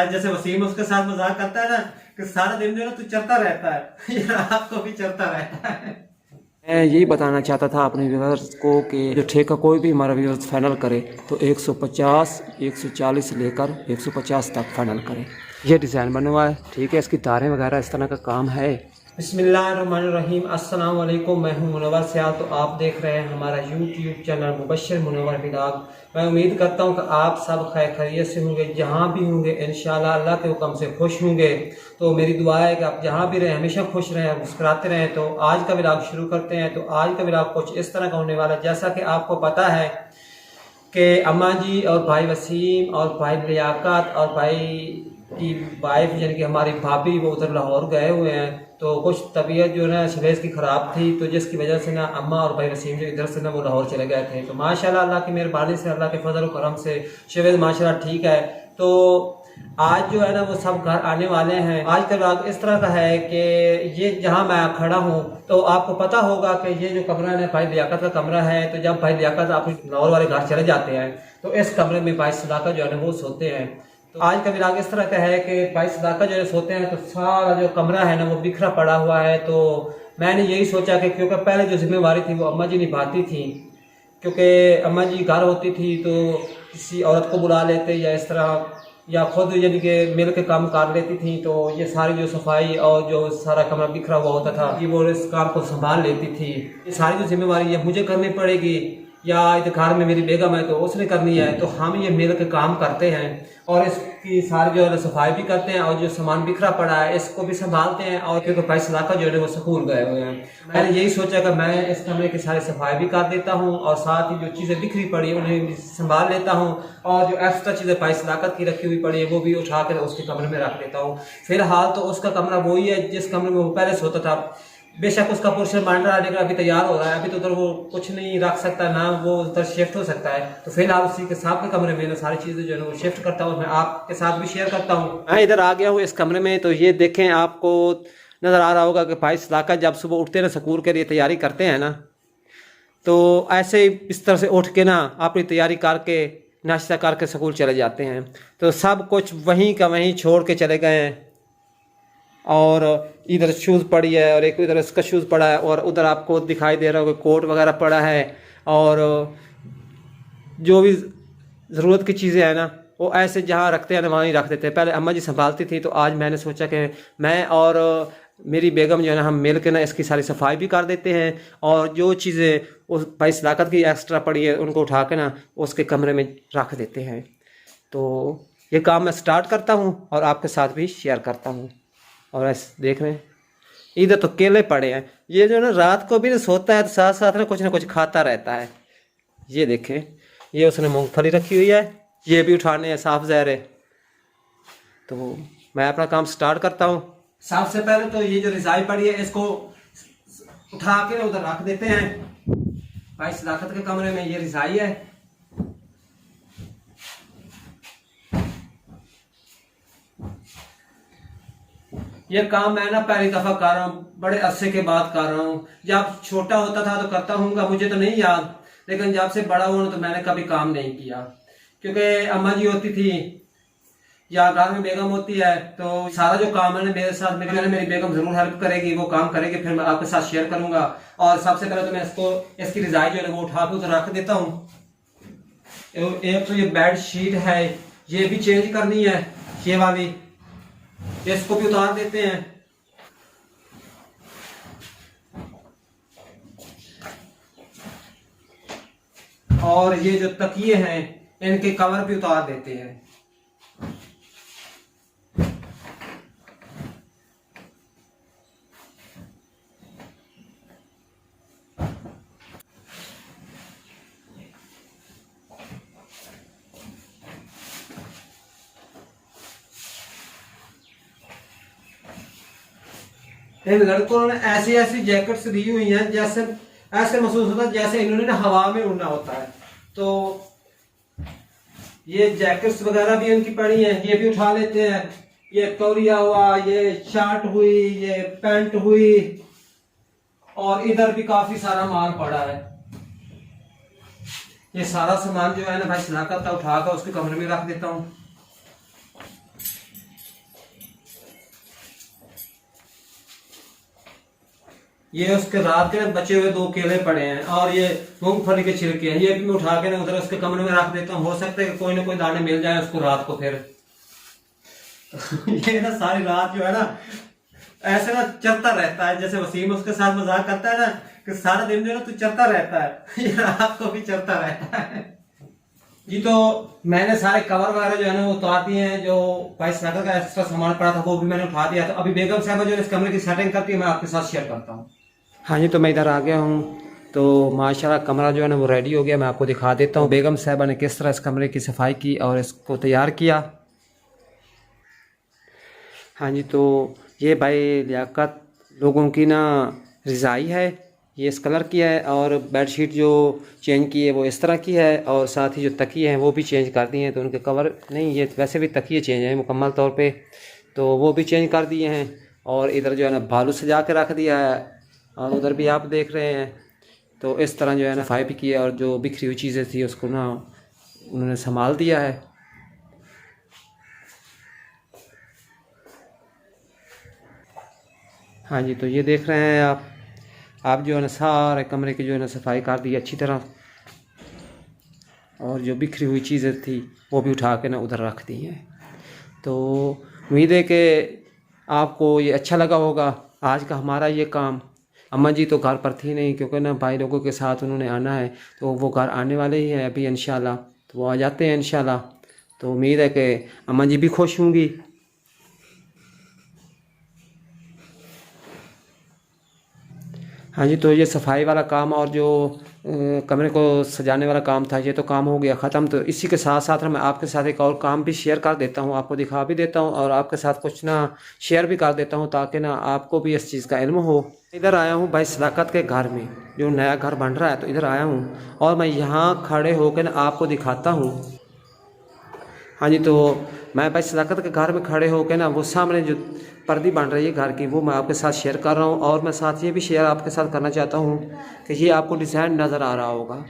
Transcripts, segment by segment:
जैसे वसीम उसके साथ मजाक करता है ना कि सारा दिन जो है ना तू चलता रहता है ये रात को भी चलता रहता है। मैं यही बताना चाहता था अपने व्यूअर्स को कि जो ठेका कोई भी हमारा व्यूअर्स फाइनल करे तो 150 140 से लेकर 150 तक फाइनल करे। ये डिज़ाइन बना हुआ है, ठीक है। इसकी तारें वगैरह इस तरह का काम है। बिस्मिल्लाहिर्रहमानिर्रहीम, अस्सलाम वालेकुम। मैं हूं मुनव्वर सियाल, तो आप देख रहे हैं हमारा YouTube channel Mubashshir Munawwar vlog. मैं उम्मीद करता हूं कि आप सब खैर खैरियत से होंगे, जहां भी होंगे इंशाल्लाह अल्लाह के हुक्म से खुश होंगे। तो मेरी दुआ है कि आप जहां भी रहें हमेशा खुश रहें, मुस्कुराते रहें। तो आज का व्लॉग शुरू करते हैं। तो आज का व्लॉग कुछ इस तरह का होने वाला है, जैसा कि आपको पता है कि अम्मा जी और भाई वसीम और भाई लियाकत और भाई की वाइफ यानी कि हमारी भाभी वो उधर लाहौर गए हुए हैं। तो कुछ तबीयत जो है ना शवेज़ की ख़राब थी, तो जिसकी वजह से ना अम्मा और भाई वसीम जो इधर से ना वो लाहौर चले गए थे। तो माशाल्लाह अल्लाह की मेहरबानी से, अल्लाह के फजल और करम से शवेज़ माशाल्लाह ठीक है। तो आज जो है ना वो सब घर आने वाले हैं। आज का व्लॉग इस तरह का है कि ये जहाँ मैं खड़ा हूँ तो आपको पता होगा कि ये जो कमरा है भाई लियाकत का कमरा है। तो जब भाई लियाकत आप लाहौर वाले घर चले जाते हैं तो इस कमरे में भाई सदाकत जो है ना वो सोते हैं। तो आज का व्लॉग इस तरह का है कि भाई सदाकत जो है सोते हैं तो सारा जो कमरा है ना वो बिखरा पड़ा हुआ है। तो मैंने यही सोचा कि क्योंकि पहले जो जिम्मेवारी थी वो अम्मा जी निभाती थी, क्योंकि अम्मा जी घर होती थी तो किसी औरत को बुला लेते या इस तरह या खुद यानी कि मिल के काम कर लेती थी। तो ये सारी जो सफाई और जो सारा कमरा बिखरा हुआ होता था ये वो इस काम को संभाल लेती थी। ये सारी जो जिम्मेवारी ये मुझे करनी पड़ेगी या इधर घर में मेरी बेगम है तो उसने करनी है। तो हम ये मिल के काम करते हैं और इसकी सारी जो है सफाई भी करते हैं और जो सामान बिखरा पड़ा है इसको भी संभालते हैं। और क्योंकि भाई सदाकत जो है वो स्कूल गए हुए हैं, मैंने यही सोचा कि मैं इस कमरे की सारी सफाई भी कर देता हूँ और साथ ही जो चीज़ें बिखरी पड़ी है उन्हें भी संभाल लेता हूँ। और जो एक्स्ट्रा चीज़ें भाई सदाकत की रखी हुई पड़ी है वो भी उठा कर उसके कमरे में रख देता हूँ। फिलहाल तो उसका कमरा वही है जिस कमरे में वो पहले सोता था। बेशक उसका पोर्शन बन रहा है लेकिन अभी तैयार हो रहा है, अभी तो उधर वो कुछ नहीं रख सकता ना वो उधर शिफ्ट हो सकता है। तो फिलहाल उसी के साथ के कमरे में ना सारी चीज़ें जो है वो शिफ्ट करता हूँ, मैं आपके साथ भी शेयर करता हूँ। मैं इधर आ गया हूँ इस कमरे में। तो ये देखें, आपको नज़र आ रहा होगा कि भाई सदाकत जब सुबह उठते हैं ना स्कूल के लिए तैयारी करते हैं ना, तो ऐसे इस तरह से उठ के ना अपनी तैयारी करके नाश्ता करके स्कूल चले जाते हैं। तो सब कुछ वहीं का वहीं छोड़ के चले गए हैं। और इधर शूज़ पड़ी है और एक इधर इसका शूज़ पड़ा है और उधर आपको दिखाई दे रहा होगा कोट वगैरह पड़ा है। और जो भी ज़रूरत की चीज़ें हैं ना वो ऐसे जहाँ रखते हैं ना वहीं रख देते हैं। पहले अम्मा जी संभालती थी, तो आज मैंने सोचा कि मैं और मेरी बेगम जो है ना हम मिल के ना इसकी सारी सफाई भी कर देते हैं और जो चीज़ें उस भाई सदाकत की एक्स्ट्रा पड़ी है उनको उठा के ना उसके कमरे में रख देते हैं। तो ये काम मैं स्टार्ट करता हूँ और आपके साथ भी शेयर करता हूँ। और ऐसे देख रहे हैं इधर तो केले पड़े हैं। ये जो है ना रात को भी ना सोता है तो साथ साथ ना कुछ खाता रहता है। ये देखें, ये उसने मूंगफली रखी हुई है, ये भी उठाने हैं साफ ज़हर। तो मैं अपना काम स्टार्ट करता हूँ। सबसे पहले तो ये जो रज़ाई पड़ी है इसको उठा के उधर रख देते हैं। भाई सदाकत के कमरे में ये रज़ाई है। ये काम मैं ना पहली दफ़ा कर रहा हूँ, बड़े अरसे के बाद कर रहा हूँ। जब छोटा होता था तो करता हूँगा, मुझे तो नहीं याद, लेकिन जब से बड़ा हुआ तो मैंने कभी काम नहीं किया। क्योंकि अम्मा जी होती थी या घर में बेगम होती है तो सारा जो काम है ना मेरे साथ मेरी बेगम जरूर हेल्प करेगी, वो काम करेगी, फिर मैं आपके साथ शेयर करूंगा। और सबसे पहले तो मैं इसकी रज़ाई जो है वो उठा के उधर रख देता हूँ। एक तो ये बेड शीट है ये भी चेंज करनी है, ये वाली, इसको भी उतार देते हैं। और ये जो तकिए हैं इनके कवर भी उतार देते हैं। इन लड़कों ने ऐसी ऐसी जैकेट्स दी हुई हैं जैसे ऐसे महसूस होता है जैसे इन्होंने ना हवा में उड़ना होता है। तो ये जैकेट्स वगैरह भी इनकी पड़ी हैं, ये भी उठा लेते हैं। ये तौलिया हुआ, ये शर्ट हुई, ये पैंट हुई और इधर भी काफी सारा माल पड़ा है। ये सारा सामान जो है ना भाई सदाकत का उठा कर उसके कमरे में रख देता हूँ। ये उसके रात के बचे हुए 2 केले पड़े हैं और ये मूंगफली के छिलके हैं, ये भी मैं उठा के ना उधर उसके कमरे में रख देता हूँ। हो सकता है कि कोई ना कोई दाने मिल जाए उसको रात को फिर। ये ना सारी रात जो है ना ऐसे ना चलता रहता है, जैसे वसीम उसके साथ मजाक करता है ना कि सारा दिन जो है ना तू चलता रहता है, ये रात को भी चलता रहता है जी। तो मैंने सारे कवर वगैरह जो है ना वो उतार दिए हैं, जो भाई सागर का एक्स्ट्रा सामान पड़ा था वो भी मैंने उठा दिया। तो अभी बेगम साहब जो इस कमरे की सेटिंग करती है मैं आपके साथ शेयर करता हूँ। हाँ जी, तो मैं इधर आ गया हूँ। तो माशाल्लाह कमरा जो है ना वो रेडी हो गया, मैं आपको दिखा देता हूँ बेगम साहबा ने किस तरह इस कमरे की सफाई की और इसको तैयार किया। हाँ जी, तो ये भाई लियाकत लोगों की ना रज़ाई है, ये इस कलर की है और बेडशीट जो चेंज की है वो इस तरह की है और साथ ही जो तकिए हैं वो भी चेंज कर दिए हैं। तो उनके कवर नहीं, ये वैसे भी तकिए चेंज हैं मुकम्मल तौर पे, तो वो भी चेंज कर दिए हैं। और इधर जो है ना बालू सजा के रख दिया है और उधर भी आप देख रहे हैं। तो इस तरह जो है ना सफाई भी की है और जो बिखरी हुई चीज़ें थी उसको ना उन्होंने संभाल दिया है। हाँ जी, तो ये देख रहे हैं आप जो है ना सारे कमरे की जो है ना सफाई कर दी अच्छी तरह और जो बिखरी हुई चीज़ें थी वो भी उठा के ना उधर रख दी हैं। तो उम्मीद है कि आपको ये अच्छा लगा होगा आज का हमारा ये काम। अम्मा जी तो घर पर थी नहीं क्योंकि ना भाई लोगों के साथ उन्होंने आना है, तो वो घर आने वाले ही हैं अभी इंशाल्लाह, तो वो आ जाते हैं इंशाल्लाह। तो उम्मीद है कि अम्मा जी भी खुश होंगी। हाँ जी, तो ये सफाई वाला काम और जो कमरे को सजाने वाला काम था ये तो काम हो गया ख़त्म। तो इसी के साथ साथ मैं आपके साथ एक और काम भी शेयर कर देता हूँ, आपको दिखा भी देता हूँ और आपके साथ कुछ ना शेयर भी कर देता हूँ ताकि ना आपको भी इस चीज़ का इल्म हो। इधर आया हूँ भाई सदाकत के घर में, जो नया घर बन रहा है, तो इधर आया हूँ और मैं यहाँ खड़े होकर ना आपको दिखाता हूँ। हाँ जी, तो मैं भाई सदाकत के घर में खड़े होकर ना वो सामने जो पर्दी बन रही है घर की वो मैं आपके साथ शेयर कर रहा हूँ और मैं साथ ये भी शेयर आपके साथ करना चाहता हूँ कि ये आपको डिज़ाइन नज़र आ रहा होगा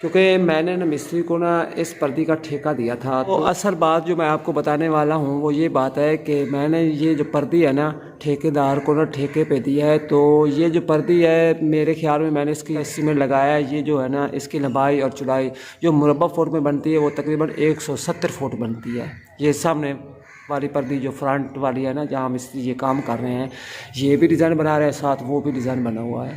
क्योंकि मैंने ना मिस्त्री को ना इस पर्दी का ठेका दिया था। तो असल बात जो मैं आपको बताने वाला हूँ वो ये बात है कि मैंने ये जो पर्दी है ना ठेकेदार को ना ठेके पे दिया है। तो ये जो पर्दी है मेरे ख्याल में मैंने इसकी एस्टीमेट लगाया है, ये जो है ना इसकी लंबाई और चौड़ाई जो मुरब्बा फुट में बनती है वो तकरीबन 170 फुट बनती है। ये सामने वाली पर्दी जो फ्रंट वाली है ना जहाँ मिस्त्री ये काम कर रहे हैं, ये भी डिज़ाइन बना रहे हैं साथ वो भी डिज़ाइन बना हुआ है।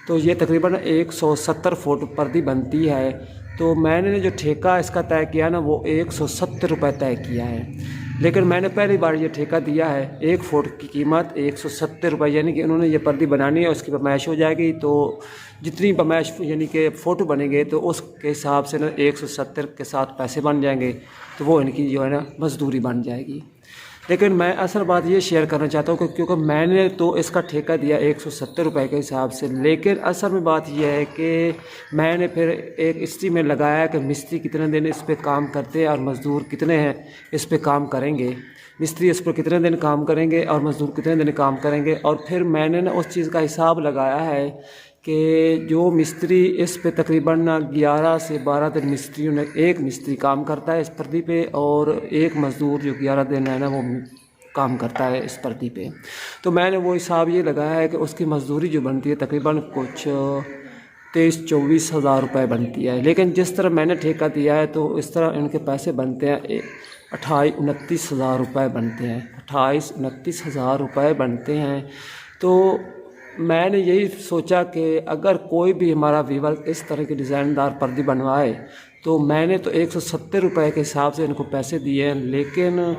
तो ये तकरीबन 170 फुट पर्दी बनती है। तो मैंने जो ठेका इसका तय किया ना वो 170 रुपये तय किया है, लेकिन मैंने पहली बार ये ठेका दिया है 1 फुट की कीमत 170 रुपये, यानी कि उन्होंने ये पर्दी बनानी है उसकी पैमाइश हो जाएगी। तो जितनी पैमाइश यानी कि फ़ोटो बनेंगे तो उसके हिसाब से ना 170 के साथ पैसे बन जाएंगे, तो वो इनकी जो है ना मजदूरी बन जाएगी। लेकिन मैं असल बात ये शेयर करना चाहता हूँ क्योंकि मैंने तो इसका ठेका दिया 170 रुपये के हिसाब से, लेकिन असल में बात यह है कि मैंने फिर एक एस्टीमेट लगाया कि मिस्त्री कितने दिन इस पर काम करते हैं और मज़दूर कितने हैं इस पर काम करेंगे, मिस्त्री इस पर कितने दिन काम करेंगे और मज़दूर कितने दिन काम करेंगे। और फिर मैंने ना उस चीज़ का हिसाब लगाया है कि जो मिस्त्री इस पे तकरीबन 11 से 12 दिन मिस्त्रियों ने एक मिस्त्री काम करता है इस पर्दी पे और एक मज़दूर जो 11 दिन है ना वो काम करता है इस पर्दी पे। तो मैंने वो हिसाब ये लगाया है कि उसकी मज़दूरी जो बनती है तकरीबन कुछ 23-24 हज़ार रुपये बनती है। लेकिन जिस तरह मैंने ठेका दिया है तो इस तरह इनके पैसे बनते हैं 28-29 हज़ार रुपये बनते हैं, 28-29 हज़ार रुपये बनते हैं। तो मैंने यही सोचा कि अगर कोई भी हमारा व्यूअर इस तरह की डिज़ाइनदार पर्दी बनवाए तो मैंने तो 170 रुपये के हिसाब से इनको पैसे दिए हैं, लेकिन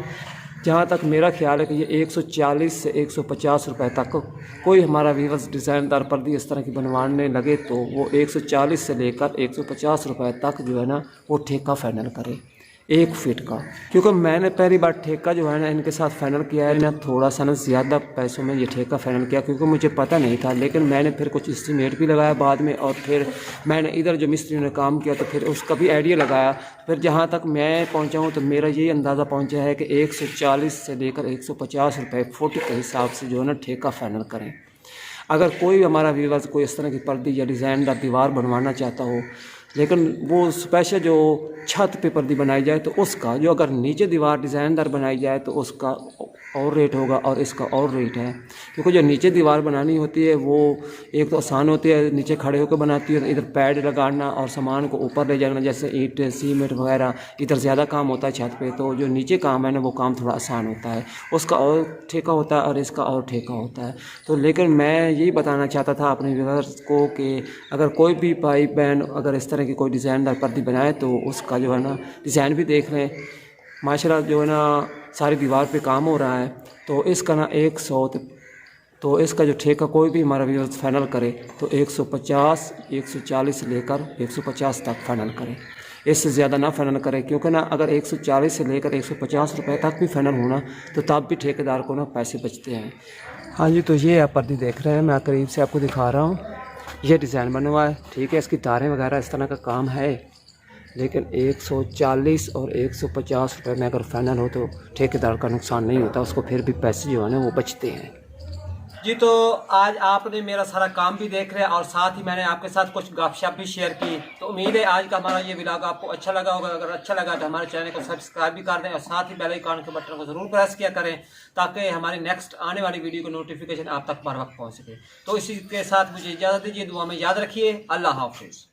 जहाँ तक मेरा ख्याल है कि ये 140 से 150 रुपये तक कोई हमारा व्यूअर्स डिज़ाइनदार पर्दी इस तरह की बनवाने लगे तो वो 140 से लेकर 150 रुपये तक जो है ना वो ठेका फाइनल करे 1 फीट का। क्योंकि मैंने पहली बार ठेका जो है ना इनके साथ फाइनल किया है ना थोड़ा सा ना ज़्यादा पैसों में ये ठेका फाइनल किया क्योंकि मुझे पता नहीं था, लेकिन मैंने फिर कुछ एस्टीमेट भी लगाया बाद में और फिर मैंने इधर जो मिस्त्री ने काम किया तो फिर उसका भी आइडिया लगाया। फिर जहाँ तक मैं पहुँचा हूँ तो मेरा ये अंदाज़ा पहुँचा है कि 140 से लेकर 150 रुपये फुट के हिसाब से जो है ना ठेका फाइनल करें। अगर कोई हमारा व्यूअर्स कोई इस तरह की पर्दी या डिज़ाइनदार दीवार बनवाना चाहता हो, लेकिन वो स्पेशल जो छत पे पर्दी बनाई जाए तो उसका, जो अगर नीचे दीवार डिज़ाइनदार बनाई जाए तो उसका और रेट होगा और इसका और रेट है, क्योंकि जो नीचे दीवार बनानी होती है वो एक तो आसान होती है, नीचे खड़े होकर बनाती है, इधर पैड लगाना और सामान को ऊपर ले जाना, जैसे ईंट सीमेंट वगैरह, इधर ज़्यादा काम होता है छत पे। तो जो नीचे काम है ना वो काम थोड़ा आसान होता है, उसका और ठेका होता है और इसका और ठेका होता है। तो लेकिन मैं यही बताना चाहता था अपने व्यूअर्स को कि अगर कोई भी भाई बहन अगर इस तरह की कोई डिज़ाइनदार पर्दी बनाए तो उसका जो है ना डिज़ाइन भी देख लें। माशाल्लाह जो है ना सारी दीवार पे काम हो रहा है। तो इसका ना 100 तो इसका जो ठेका कोई भी हमारा व्यूअर्स फाइनल करे तो 150 140 से लेकर 150 तक फाइनल करे, इससे ज़्यादा ना फाइनल करे, क्योंकि ना अगर 140 से लेकर 150 रुपये तक भी फाइनल होना तो तब भी ठेकेदार को ना पैसे बचते हैं। हाँ जी, तो ये आप पर्दी देख रहे हैं, मैं करीब से आपको दिखा रहा हूँ। ये डिज़ाइन बना हुआ है, ठीक है, इसकी तारें वगैरह इस तरह का काम है, लेकिन 140 और 150 रुपये में अगर फाइनल हो तो ठेकेदार का नुकसान नहीं होता, उसको फिर भी पैसे जो है ना वो बचते हैं। जी, तो आज आपने मेरा सारा काम भी देख लिया और साथ ही मैंने आपके साथ कुछ गपशप भी शेयर की। तो उम्मीद है आज का हमारा ये व्लॉग आपको अच्छा लगा होगा। अगर अच्छा लगा तो हमारे चैनल को सब्सक्राइब भी कर दें और साथ ही बेल आइकन के बटन को ज़रूर प्रेस किया करें, ताकि हमारी नेक्स्ट आने वाली वीडियो को नोटिफिकेशन आप तक बर वक्त पहुँच सके। तो इसी के साथ मुझे इजाज़त दीजिए, दुआ में याद रखिए। अल्लाह हाफिज़।